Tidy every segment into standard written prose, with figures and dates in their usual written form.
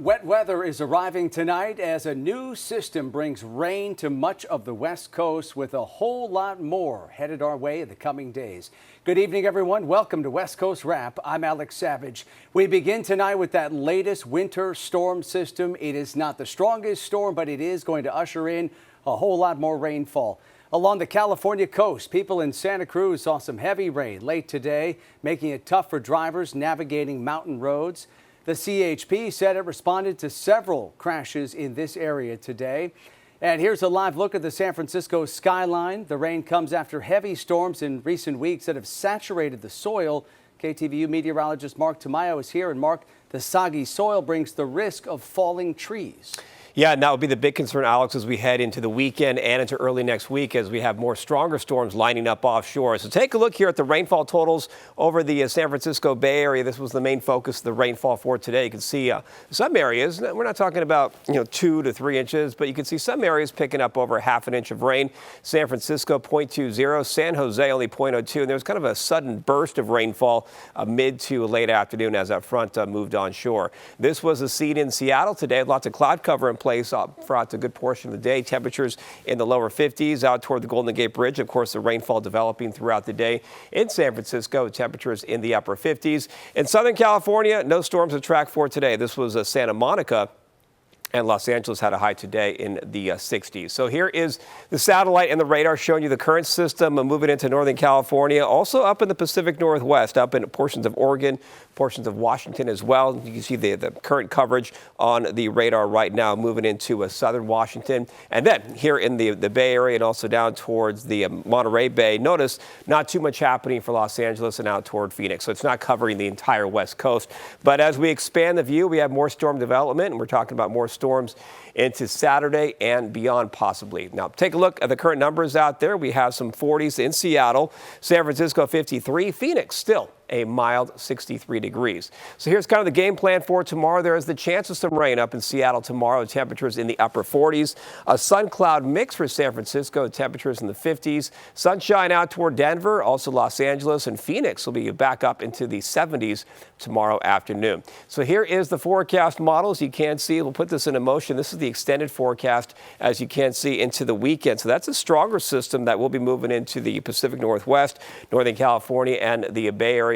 Wet weather is arriving tonight as a new system brings rain to much of the West Coast, with a whole lot more headed our way in the coming days. Good evening, everyone. Welcome to West Coast Wrap. I'm Alex Savage. We begin tonight with that latest winter storm system. It is not the strongest storm, but it is going to usher in a whole lot more rainfall. Along the California coast, people in Santa Cruz saw some heavy rain late today, making it tough for drivers navigating mountain roads. The CHP said it responded to several crashes in this area today. And here's a live look at the San Francisco skyline. The rain comes after heavy storms in recent weeks that have saturated the soil. KTVU meteorologist Mark Tamayo is here. And Mark, the soggy soil brings the risk of falling trees. Yeah, and that would be the big concern, Alex, as we head into the weekend and into early next week as we have more stronger storms lining up offshore. So take a look here at the rainfall totals over the San Francisco Bay Area. This was the main focus of the rainfall for today. You can see some areas, we're not talking about 2 to 3 inches, but you can see some areas picking up over ½ inch of rain. San Francisco 0.20, San Jose only 0.02, and there was kind of a sudden burst of rainfall mid to late afternoon as that front moved onshore. This was a scene in Seattle today. Lots of cloud cover in place throughout a good portion of the day. Temperatures in the lower 50s out toward the Golden Gate Bridge. Of course, the rainfall developing throughout the day. In San Francisco, temperatures in the upper 50s. In Southern California, no storms to track for today. This was Santa Monica. And Los Angeles had a high today in the 60s. So here is the satellite and the radar showing you the current system moving into Northern California, also up in the Pacific Northwest, up in portions of Oregon, portions of Washington as well. You can see the current coverage on the radar right now moving into southern Washington. And then here in the Bay Area and also down towards the Monterey Bay, notice not too much happening for Los Angeles and out toward Phoenix. So it's not covering the entire West Coast. But as we expand the view, we have more storm development, and we're talking about more storms into Saturday and beyond possibly. Now, take a look at the current numbers out there. We have some 40s in Seattle, San Francisco 53, Phoenix still a mild 63 degrees. So here's kind of the game plan for tomorrow. There is the chance of some rain up in Seattle tomorrow. Temperatures in the upper 40s. A sun cloud mix for San Francisco. Temperatures in the 50s. Sunshine out toward Denver. Also Los Angeles and Phoenix will be back up into the 70s tomorrow afternoon. So here is the forecast model. As you can see, we'll put this into motion. This is the extended forecast, as you can see, into the weekend. So that's a stronger system that will be moving into the Pacific Northwest, Northern California, and the Bay Area.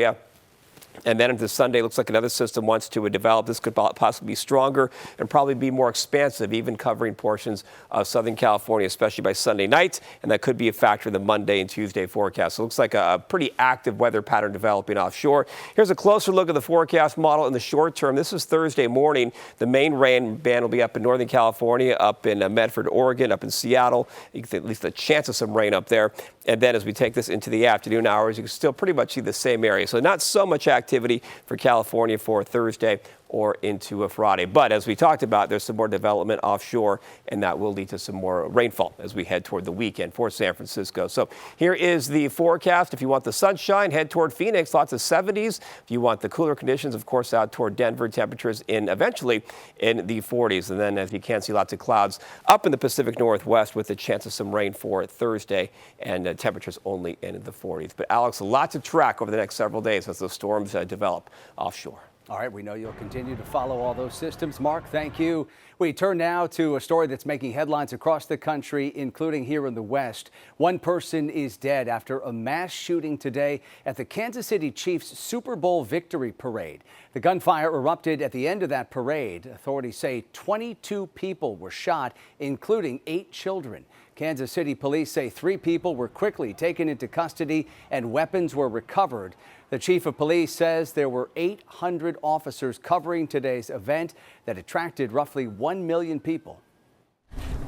And then into Sunday, looks like another system wants to develop. This could possibly be stronger and probably be more expansive, even covering portions of Southern California, especially by Sunday night. And that could be a factor in the Monday and Tuesday forecast. So it looks like a pretty active weather pattern developing offshore. Here's a closer look at the forecast model in the short term. This is Thursday morning. The main rain band will be up in Northern California, up in Medford, Oregon, up in Seattle. You can at least a chance of some rain up there. And then as we take this into the afternoon hours, you can still pretty much see the same area. So not so much activity for California for Thursday or into a Friday. But as we talked about, there's some more development offshore, and that will lead to some more rainfall as we head toward the weekend for San Francisco. So here is the forecast. If you want the sunshine, head toward Phoenix, lots of 70s. If you want the cooler conditions, of course, out toward Denver, temperatures eventually in the 40s. And then, as you can see, lots of clouds up in the Pacific Northwest with a chance of some rain for Thursday, and temperatures only in the 40s. But Alex, a lot to track over the next several days as those storms develop offshore. All right, we know you'll continue to follow all those systems. Mark, thank you. We turn now to a story that's making headlines across the country, including here in the West. One person is dead after a mass shooting today at the Kansas City Chiefs Super Bowl victory parade. The gunfire erupted at the end of that parade. Authorities say 22 people were shot, including 8 children. Kansas City police say 3 people were quickly taken into custody and weapons were recovered. The chief of police says there were 800 officers covering today's event that attracted roughly 1 million people.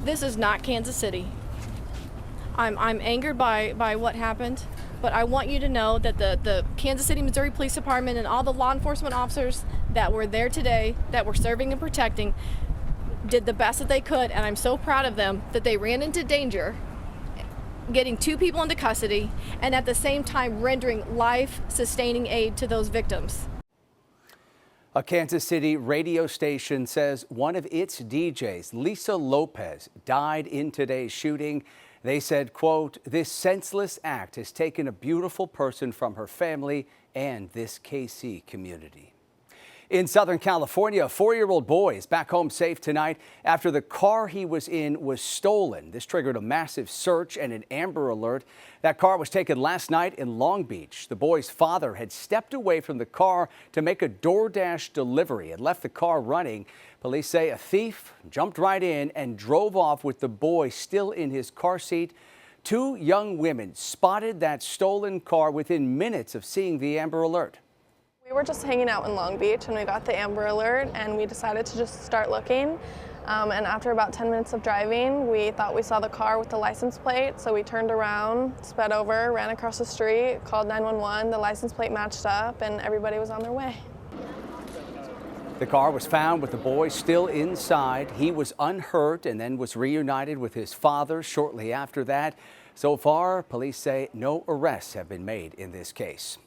This is not Kansas City. I'm angered by what happened, but I want you to know that the Kansas City, Missouri Police Department and all the law enforcement officers that were there today, that were serving and protecting, did the best that they could, and I'm so proud of them that they ran into danger, getting 2 people into custody, and at the same time rendering life-sustaining aid to those victims. A Kansas City radio station says one of its DJs, Lisa Lopez, died in today's shooting. They said, quote, "This senseless act has taken a beautiful person from her family and this KC community." In Southern California, a 4-year-old boy is back home safe tonight after the car he was in was stolen. This triggered a massive search and an Amber Alert. That car was taken last night in Long Beach. The boy's father had stepped away from the car to make a DoorDash delivery and left the car running. Police say a thief jumped right in and drove off with the boy still in his car seat. 2 young women spotted that stolen car within minutes of seeing the Amber Alert. We were just hanging out in Long Beach and we got the Amber Alert and we decided to just start looking. And after about 10 minutes of driving, we thought we saw the car with the license plate. So we turned around, sped over, ran across the street, called 911. The license plate matched up and everybody was on their way. The car was found with the boy still inside. He was unhurt and then was reunited with his father shortly after that. So far, police say no arrests have been made in this case.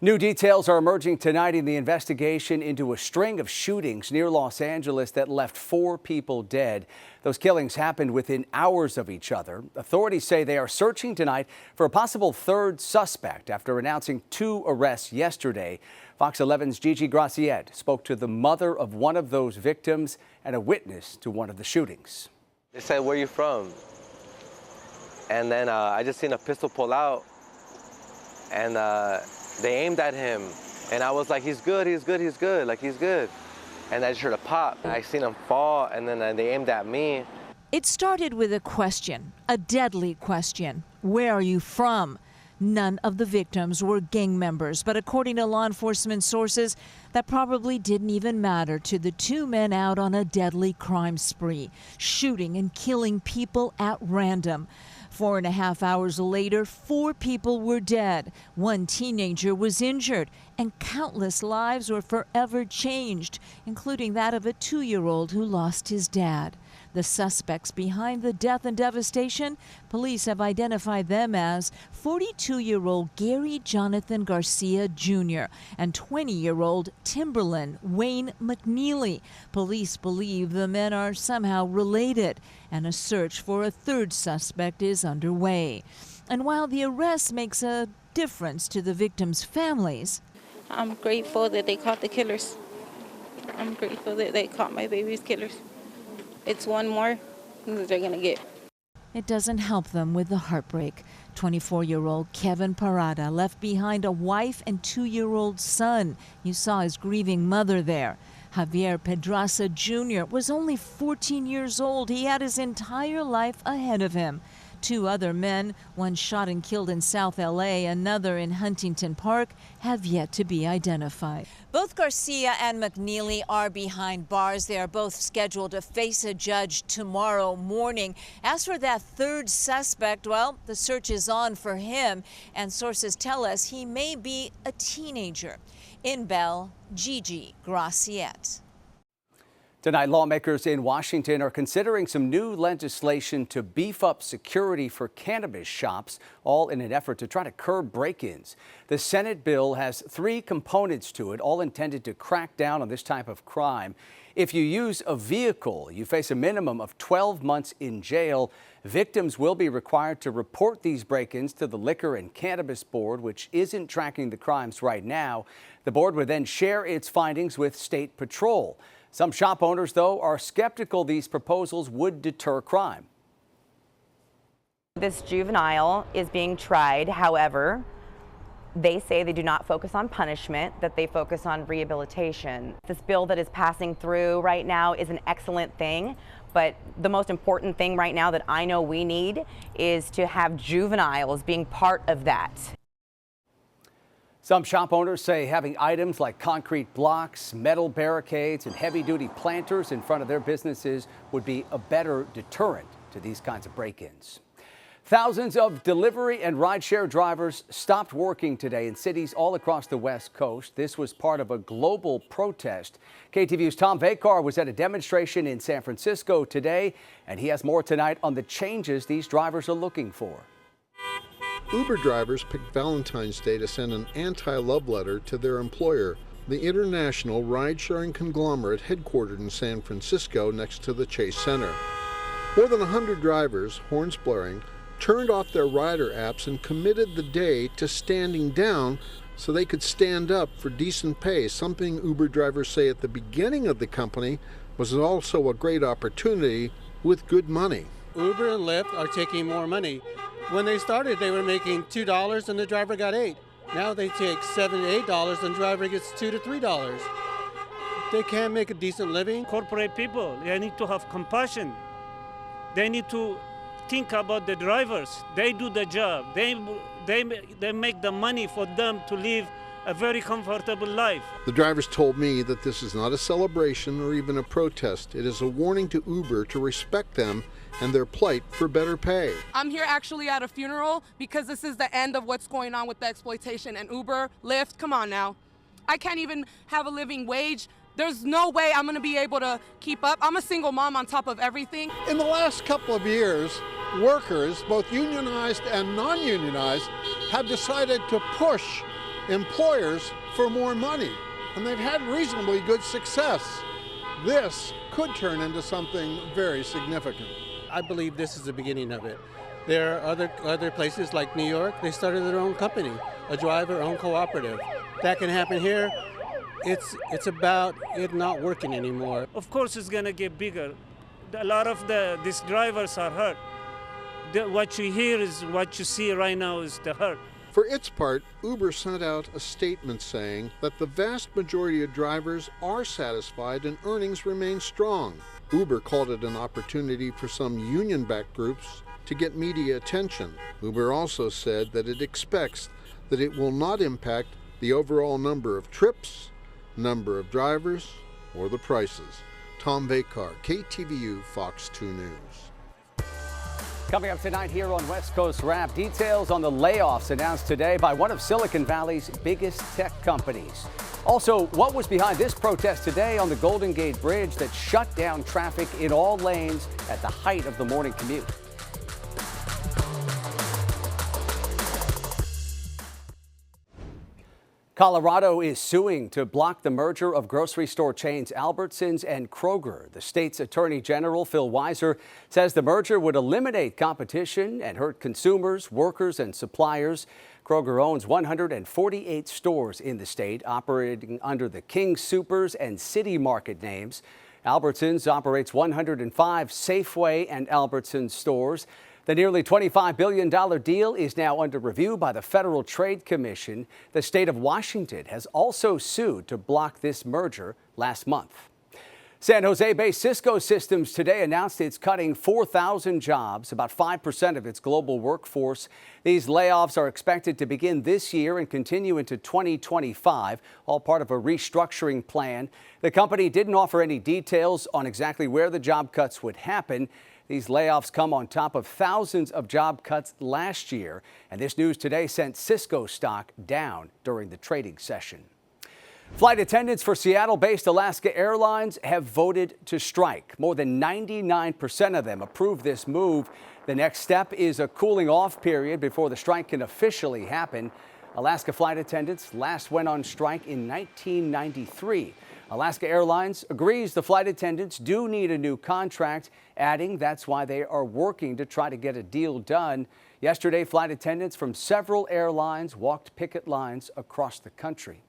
New details are emerging tonight in the investigation into a string of shootings near Los Angeles that left 4 people dead. Those killings happened within hours of each other. Authorities say they are searching tonight for a possible 3rd suspect after announcing 2 arrests yesterday. Fox 11's Gigi Graciette spoke to the mother of one of those victims and a witness to one of the shootings. They said, "Where you from?" And then I just seen a pistol pull out and they aimed at him, and I was like, he's good, he's good, he's good, like he's good. And I just heard a pop. I seen him fall, and then they aimed at me. It started with a question, a deadly question. Where are you from? None of the victims were gang members, but according to law enforcement sources, that probably didn't even matter to the 2 men out on a deadly crime spree, shooting and killing people at random. 4.5 hours later, 4 people were dead. 1 teenager was injured, and countless lives were forever changed, including that of a 2-year-old who lost his dad. The suspects behind the death and devastation, police have identified them as 42-year-old Gary Jonathan Garcia Jr. and 20-year-old Timberland Wayne McNeely. Police believe the men are somehow related, and a search for a 3rd suspect is underway. And while the arrest makes a difference to the victims' families, I'm grateful that they caught the killers. I'm grateful that they caught my baby's killers. It's one more that they're going to get. it doesn't help them with the heartbreak. 24-year-old Kevin Parada left behind a wife and 2-year-old son. You saw his grieving mother there. Javier Pedraza Jr. was only 14 years old. He had his entire life ahead of him. 2 other men, one shot and killed in South LA, another in Huntington Park, have yet to be identified. Both Garcia and McNeely are behind bars. They are both scheduled to face a judge tomorrow morning. As for that 3rd suspect, well, the search is on for him, and sources tell us he may be a teenager. In Bell, Gigi Graciette. Tonight, lawmakers in Washington are considering some new legislation to beef up security for cannabis shops, all in an effort to try to curb break-ins. The Senate bill has 3 components to it, all intended to crack down on this type of crime. If you use a vehicle, you face a minimum of 12 months in jail. Victims will be required to report these break-ins to the Liquor and Cannabis Board, which isn't tracking the crimes right now. The board would then share its findings with State Patrol. Some shop owners, though, are skeptical these proposals would deter crime. This juvenile is being tried. However, they say they do not focus on punishment, that they focus on rehabilitation. This bill that is passing through right now is an excellent thing, but the most important thing right now that I know we need is to have juveniles being part of that. Some shop owners say having items like concrete blocks, metal barricades, and heavy-duty planters in front of their businesses would be a better deterrent to these kinds of break-ins. Thousands of delivery and rideshare drivers stopped working today in cities all across the West Coast. This was part of a global protest. KTVU's Tom Vakar was at a demonstration in San Francisco today, and he has more tonight on the changes these drivers are looking for. Uber drivers picked Valentine's Day to send an anti-love letter to their employer, the international ride-sharing conglomerate headquartered in San Francisco next to the Chase Center. More than 100 drivers, horns blaring, turned off their rider apps and committed the day to standing down so they could stand up for decent pay, something Uber drivers say at the beginning of the company was also a great opportunity with good money. Uber and Lyft are taking more money. When they started, they were making $2 and the driver got $8. Now they take $7 to $8 and the driver gets $2 to $3. They can't make a decent living. Corporate people, they need to have compassion. They need to think about the drivers. They do the job. They make the money for them to live a very comfortable life. The drivers told me that this is not a celebration or even a protest. It is a warning to Uber to respect them and their plight for better pay. I'm here actually at a funeral because this is the end of what's going on with the exploitation. And Uber, Lyft, come on now. I can't even have a living wage. There's no way I'm gonna be able to keep up. I'm a single mom on top of everything. In the last couple of years, workers, both unionized and non-unionized, have decided to push employers for more money, and they've had reasonably good success. This could turn into something very significant. I believe this is the beginning of it. There are other places like New York, they started their own company, a driver-owned cooperative. That can happen here. It's about it not working anymore. Of course, it's gonna get bigger. A lot of these drivers are hurt. What you hear is what you see right now is the hurt. For its part, Uber sent out a statement saying that the vast majority of drivers are satisfied and earnings remain strong. Uber called it an opportunity for some union-backed groups to get media attention. Uber also said that it expects that it will not impact the overall number of trips, number of drivers, or the prices. Tom Vakar, KTVU, Fox 2 News. Coming up tonight here on West Coast Wrap, details on the layoffs announced today by one of Silicon Valley's biggest tech companies. Also, what was behind this protest today on the Golden Gate Bridge that shut down traffic in all lanes at the height of the morning commute? Colorado is suing to block the merger of grocery store chains Albertsons and Kroger. The state's Attorney General, Phil Weiser, says the merger would eliminate competition and hurt consumers, workers, and suppliers. Kroger owns 148 stores in the state, operating under the King Soopers and City Market names. Albertsons operates 105 Safeway and Albertsons stores. The nearly $25 billion deal is now under review by the Federal Trade Commission. The state of Washington has also sued to block this merger last month. San Jose-based Cisco Systems today announced it's cutting 4,000 jobs, about 5% of its global workforce. These layoffs are expected to begin this year and continue into 2025, all part of a restructuring plan. The company didn't offer any details on exactly where the job cuts would happen. These layoffs come on top of thousands of job cuts last year, and this news today sent Cisco stock down during the trading session. Flight attendants for Seattle-based Alaska Airlines have voted to strike. More than 99% of them approved this move. The next step is a cooling off period before the strike can officially happen. Alaska flight attendants last went on strike in 1993. Alaska Airlines agrees the flight attendants do need a new contract, adding that's why they are working to try to get a deal done. Yesterday, flight attendants from several airlines walked picket lines across the country.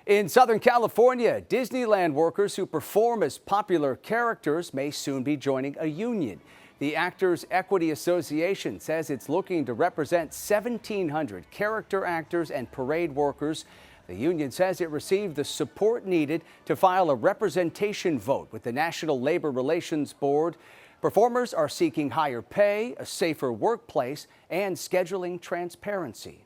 In Southern California, Disneyland workers who perform as popular characters may soon be joining a union. The Actors Equity Association says it's looking to represent 1,700 character actors and parade workers. The union says it received the support needed to file a representation vote with the National Labor Relations Board. Performers are seeking higher pay, a safer workplace, and scheduling transparency.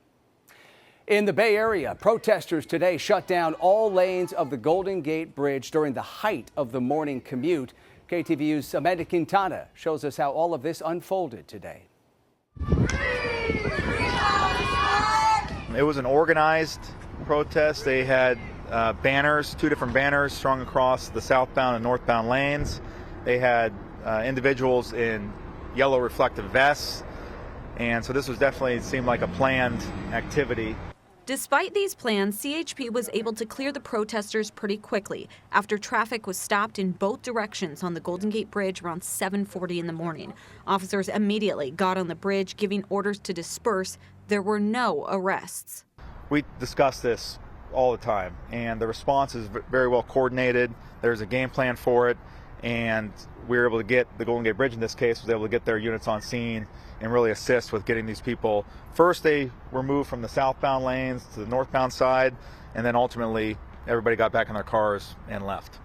In the Bay Area, protesters today shut down all lanes of the Golden Gate Bridge during the height of the morning commute. KTVU's Amanda Quintana shows us how all of this unfolded today. It was an organized protest. They had banners, 2 different banners strung across the southbound and northbound lanes. They had individuals in yellow reflective vests. And so this was definitely seemed like a planned activity. Despite these plans, CHP was able to clear the protesters pretty quickly after traffic was stopped in both directions on the Golden Gate Bridge around 7:40 in the morning. Officers immediately got on the bridge, giving orders to disperse. There were no arrests. We discuss this all the time, and the response is very well coordinated. There's a game plan for it, and we were able to get the Golden Gate Bridge, in this case, was able to get their units on scene and really assist with getting these people. First, they were moved from the southbound lanes to the northbound side, and then ultimately everybody got back in their cars and left.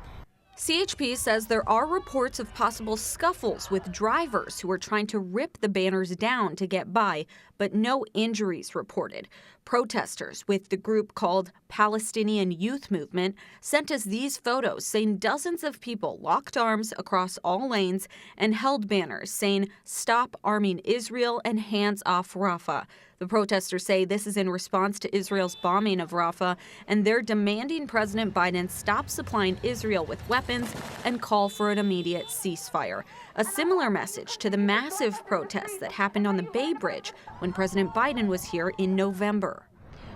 CHP says there are reports of possible scuffles with drivers who are trying to rip the banners down to get by, but no injuries reported. Protesters with the group called Palestinian Youth Movement sent us these photos saying dozens of people locked arms across all lanes and held banners saying, "Stop arming Israel" and "Hands off Rafah." The protesters say this is in response to Israel's bombing of Rafah, and they're demanding President Biden stop supplying Israel with weapons and call for an immediate ceasefire. A similar message to the massive protests that happened on the Bay Bridge when President Biden was here in November.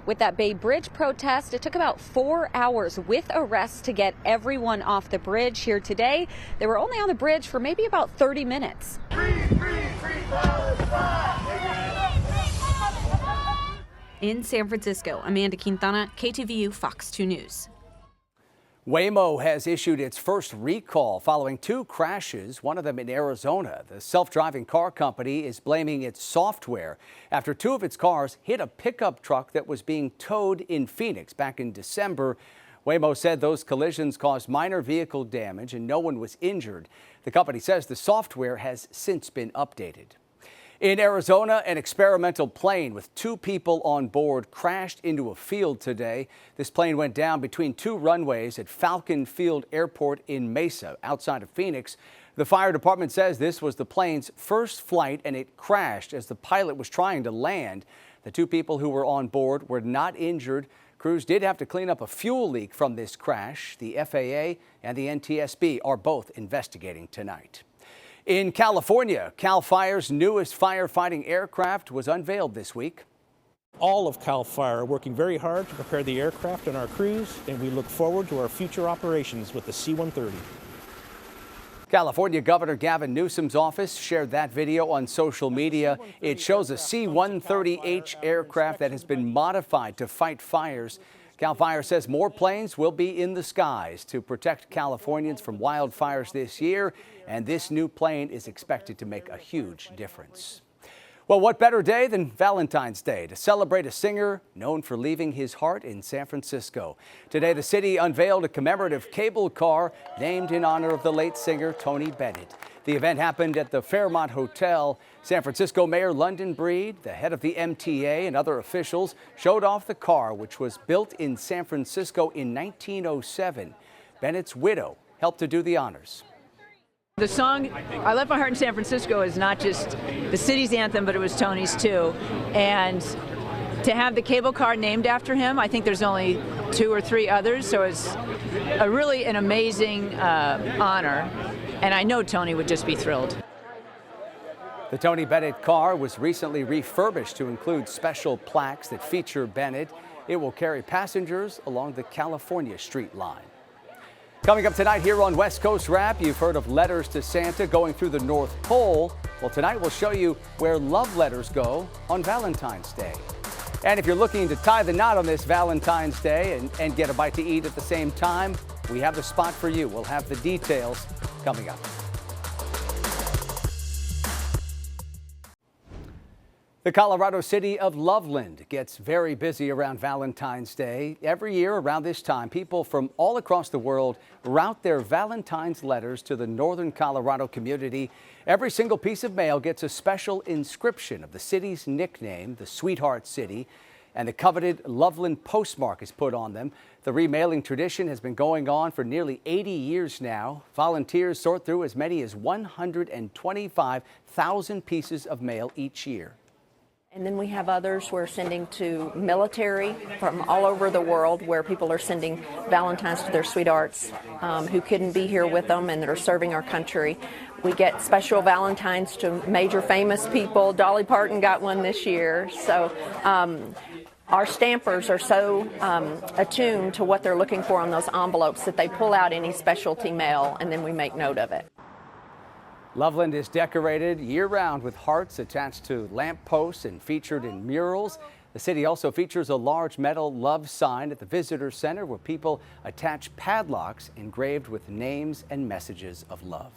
With that Bay Bridge protest, it took about 4 hours with arrests to get everyone off the bridge here today. They were only on the bridge for maybe about 30 minutes. In San Francisco, Amanda Quintana, KTVU Fox 2 News. Waymo has issued its first recall following 2 crashes, one of them in Arizona. The self-driving car company is blaming its software after 2 of its cars hit a pickup truck that was being towed in Phoenix back in December. Waymo said those collisions caused minor vehicle damage and no one was injured. The company says the software has since been updated. In Arizona, an experimental plane with 2 people on board crashed into a field today. This plane went down between 2 runways at Falcon Field Airport in Mesa, outside of Phoenix. The fire department says this was the plane's first flight and it crashed as the pilot was trying to land. The 2 people who were on board were not injured. Crews did have to clean up a fuel leak from this crash. The FAA and the NTSB are both investigating tonight. In California, CAL FIRE's newest firefighting aircraft was unveiled this week. All of CAL FIRE are working very hard to prepare the aircraft and our crews, and we look forward to our future operations with the C-130. California Governor Gavin Newsom's office shared that video on social media. It shows a C-130H aircraft that has been modified to fight fires. CAL FIRE says more planes will be in the skies to protect Californians from wildfires this year, and this new plane is expected to make a huge difference. Well, what better day than Valentine's Day to celebrate a singer known for leaving his heart in San Francisco. Today, the city unveiled a commemorative cable car named in honor of the late singer Tony Bennett. The event happened at the Fairmont Hotel. San Francisco Mayor London Breed, the head of the MTA, and other officials showed off the car, which was built in San Francisco in 1907. Bennett's widow helped to do the honors. The song, I Left My Heart in San Francisco, is not just the city's anthem, but it was Tony's too. And to have the cable car named after him, I think there's only 2 or 3 others, so it's really an amazing honor. And I know Tony would just be thrilled. The Tony Bennett car was recently refurbished to include special plaques that feature Bennett. It will carry passengers along the California Street line. Coming up tonight here on West Coast Wrap, you've heard of letters to Santa going through the North Pole. Well, tonight we'll show you where love letters go on Valentine's Day. And if you're looking to tie the knot on this Valentine's Day and get a bite to eat at the same time, we have the spot for you. We'll have the details coming up. The Colorado city of Loveland gets very busy around Valentine's Day. Every year around this time, people from all across the world route their Valentine's letters to the northern Colorado community. Every single piece of mail gets a special inscription of the city's nickname, the Sweetheart City, and the coveted Loveland postmark is put on them. The remailing tradition has been going on for nearly 80 years now. Volunteers sort through as many as 125,000 pieces of mail each year. And then we have others we're sending to military from all over the world, where people are sending Valentines to their sweethearts who couldn't be here with them and that are serving our country. We get special Valentines to major famous people. Dolly Parton got one this year. So Our stampers are so attuned to what they're looking for on those envelopes that they pull out any specialty mail and then we make note of it. Loveland is decorated year-round with hearts attached to lamp posts and featured in murals. The city also features a large metal love sign at the visitor center where people attach padlocks engraved with names and messages of love.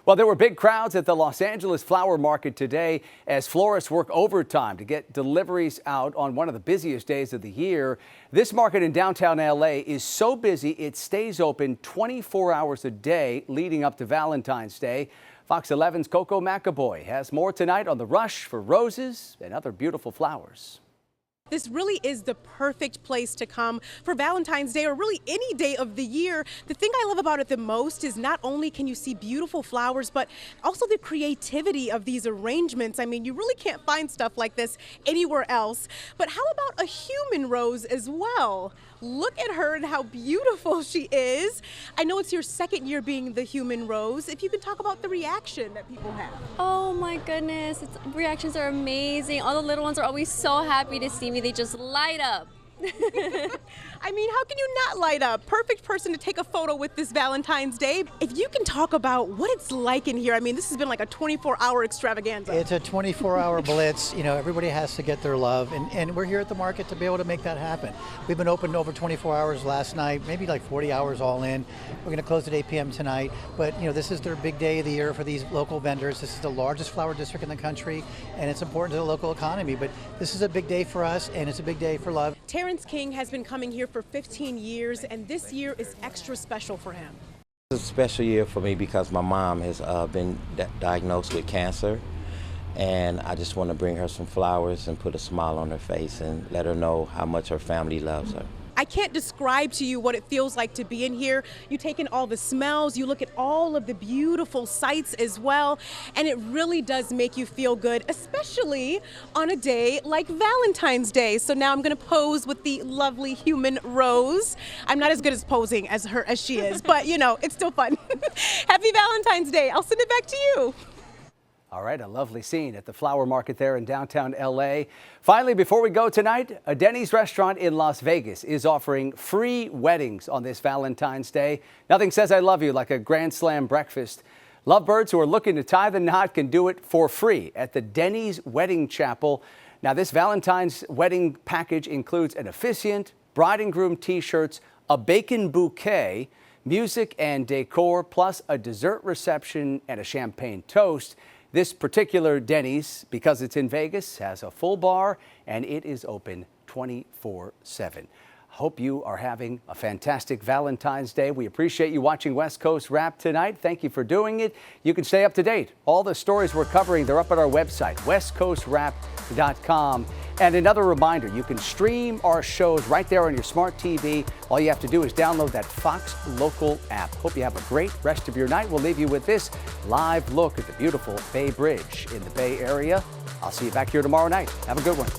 Well, there were big crowds at the Los Angeles Flower Market today as florists work overtime to get deliveries out on one of the busiest days of the year. This market in downtown LA is so busy it stays open 24 hours a day leading up to Valentine's Day. Fox 11's Coco McAvoy has more tonight on the rush for roses and other beautiful flowers. This really is the perfect place to come for Valentine's Day or really any day of the year. The thing I love about it the most is not only can you see beautiful flowers, but also the creativity of these arrangements. I mean, you really can't find stuff like this anywhere else. But how about a human rose as well? Look at her and how beautiful she is. I know it's your second year being the human rose. If you could talk about the reaction that people have. Oh my goodness, reactions are amazing. All the little ones are always so happy to see me. They just light up. I mean, how can you not light up? Perfect person to take a photo with this Valentine's Day. If you can talk about what it's like in here. I mean, this has been like a 24-hour extravaganza. It's a 24-hour blitz. You know, everybody has to get their love, and we're here at the market to be able to make that happen. We've been open over 24 hours last night, maybe like 40 hours all in. We're going to close at 8 p.m. tonight, but you know, this is their big day of the year for these local vendors. This is the largest flower district in the country, and it's important to the local economy, but this is a big day for us, and it's a big day for love. Terrence King has been coming here for 15 years, and this year is extra special for him. It's a special year for me because my mom has been diagnosed with cancer, and I just want to bring her some flowers and put a smile on her face and let her know how much her family loves her. I can't describe to you what it feels like to be in here. You take in all the smells, you look at all of the beautiful sights as well, and it really does make you feel good, especially on a day like Valentine's Day. So now I'm gonna pose with the lovely human rose. I'm not as good as posing as she is, but you know, it's still fun. Happy Valentine's Day. I'll send it back to you. All right, a lovely scene at the flower market there in downtown LA. Finally, before we go tonight, a Denny's restaurant in Las Vegas is offering free weddings on this Valentine's Day. Nothing says I love you like a Grand Slam breakfast. Lovebirds who are looking to tie the knot can do it for free at the Denny's Wedding Chapel. Now, this Valentine's wedding package includes an officiant, bride and groom t-shirts, a bacon bouquet, music and decor, plus a dessert reception and a champagne toast. This particular Denny's, because it's in Vegas, has a full bar and it is open 24/7. Hope you are having a fantastic Valentine's Day. We appreciate you watching West Coast Wrap tonight. Thank you for doing it. You can stay up to date. All the stories we're covering, they're up at our website, westcoastwrap.com. And another reminder, you can stream our shows right there on your smart TV. All you have to do is download that Fox Local app. Hope you have a great rest of your night. We'll leave you with this live look at the beautiful Bay Bridge in the Bay Area. I'll see you back here tomorrow night. Have a good one.